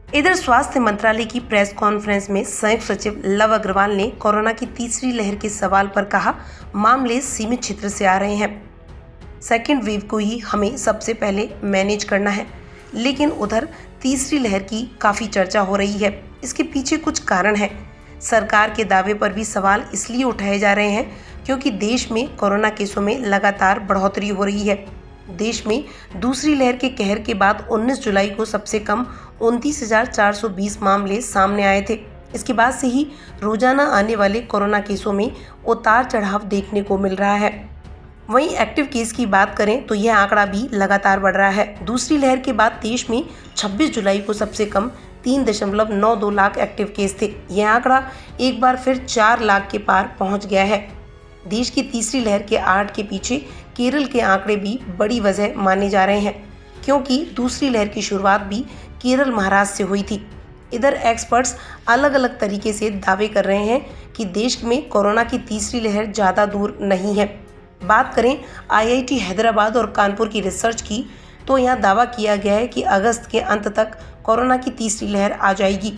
इधर स्वास्थ्य मंत्रालय की प्रेस कॉन्फ्रेंस में संयुक्त सचिव लव अग्रवाल ने कोरोना की तीसरी लहर के सवाल पर कहा, मामले सीमित क्षेत्र से आ रहे हैं। सेकेंड वेव को ही हमें सबसे पहले मैनेज करना है। लेकिन उधर तीसरी लहर की काफ़ी चर्चा हो रही है। इसके पीछे कुछ कारण है। सरकार के दावे पर भी सवाल इसलिए उठाए जा रहे हैं क्योंकि देश में कोरोना केसों में लगातार बढ़ोतरी हो रही है। देश में दूसरी लहर के कहर के बाद 19 जुलाई को सबसे कम 29,420 मामले सामने आए थे। इसके बाद से ही रोजाना आने वाले कोरोना केसों में उतार चढ़ाव देखने को मिल रहा है। वहीं एक्टिव केस की बात करें तो यह आंकड़ा भी लगातार बढ़ रहा है। दूसरी लहर के बाद देश में 26 जुलाई को सबसे कम 3.92 लाख एक्टिव केस थे। यह आंकड़ा एक बार फिर 4 लाख के पार पहुंच गया है। देश की तीसरी लहर के आहट के पीछे केरल के आंकड़े भी बड़ी वजह माने जा रहे हैं, क्योंकि दूसरी लहर की शुरुआत भी केरल महाराष्ट्र से हुई थी। इधर एक्सपर्ट्स अलग अलग तरीके से दावे कर रहे हैं कि देश में कोरोना की तीसरी लहर ज़्यादा दूर नहीं है। बात करें IIT हैदराबाद और कानपुर की रिसर्च की तो यहाँ दावा किया गया है कि अगस्त के अंत तक कोरोना की तीसरी लहर आ जाएगी।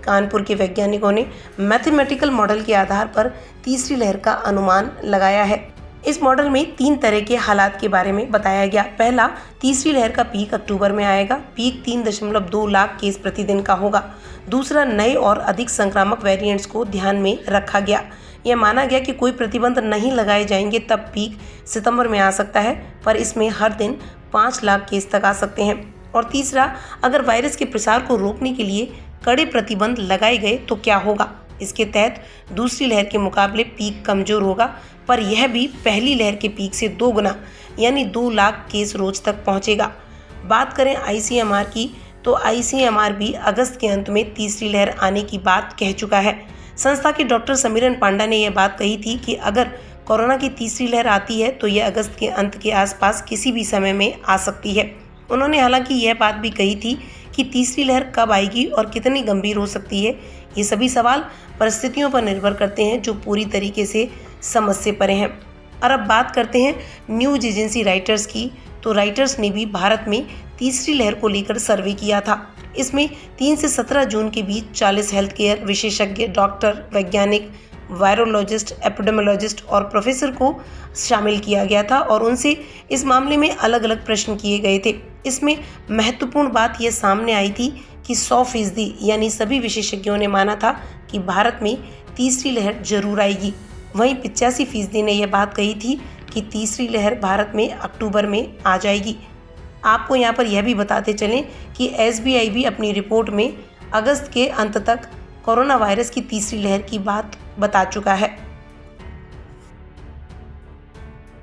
कानपुर के वैज्ञानिकों ने मैथमेटिकल मॉडल के आधार पर तीसरी लहर का अनुमान लगाया है। इस मॉडल में 3 तरह के हालात के बारे में बताया गया। पहला, तीसरी लहर का पीक अक्टूबर में आएगा। पीक 3.2 लाख केस प्रतिदिन का होगा। दूसरा, नए और अधिक संक्रामक वेरिएंट्स को ध्यान में रखा गया। यह माना गया कि कोई प्रतिबंध नहीं लगाए जाएंगे तब पीक सितंबर में आ सकता है, पर इसमें हर दिन 5 लाख केस तक आ सकते हैं। और तीसरा, अगर वायरस के प्रसार को रोकने के लिए कड़े प्रतिबंध लगाए गए तो क्या होगा। इसके तहत दूसरी लहर के मुकाबले पीक कमजोर होगा, पर यह भी पहली लहर के पीक से 2 गुना यानी 2 लाख केस रोज तक पहुंचेगा। बात करें ICMR की तो ICMR भी अगस्त के अंत में तीसरी लहर आने की बात कह चुका है। संस्था के डॉक्टर समीरन पांडा ने यह बात कही थी कि अगर कोरोना की तीसरी लहर आती है तो यह अगस्त के अंत के आसपास किसी भी समय में आ सकती है। उन्होंने हालांकि यह बात भी कही थी कि तीसरी लहर कब आएगी और कितनी गंभीर हो सकती है, ये सभी सवाल परिस्थितियों पर निर्भर करते हैं जो पूरी तरीके से समझ से परे हैं। और अब बात करते हैं न्यूज एजेंसी राइटर्स की। तो राइटर्स ने भी भारत में तीसरी लहर को लेकर सर्वे किया था। इसमें 3 से 17 जून के बीच 40 हेल्थ केयर विशेषज्ञ, डॉक्टर, वैज्ञानिक, वायरोलॉजिस्ट, एपिडेमियोलॉजिस्ट और प्रोफेसर को शामिल किया गया था और उनसे इस मामले में अलग अलग प्रश्न किए गए थे। इसमें महत्वपूर्ण बात यह सामने आई थी कि 100% यानी सभी विशेषज्ञों ने माना था कि भारत में तीसरी लहर जरूर आएगी। वहीं 85% ने यह बात कही थी कि तीसरी लहर भारत में अक्टूबर में आ जाएगी। आपको यहाँ पर यह भी बताते चलें कि SBI भी अपनी रिपोर्ट में अगस्त के अंत तक कोरोना वायरस की तीसरी लहर की बात बता चुका है।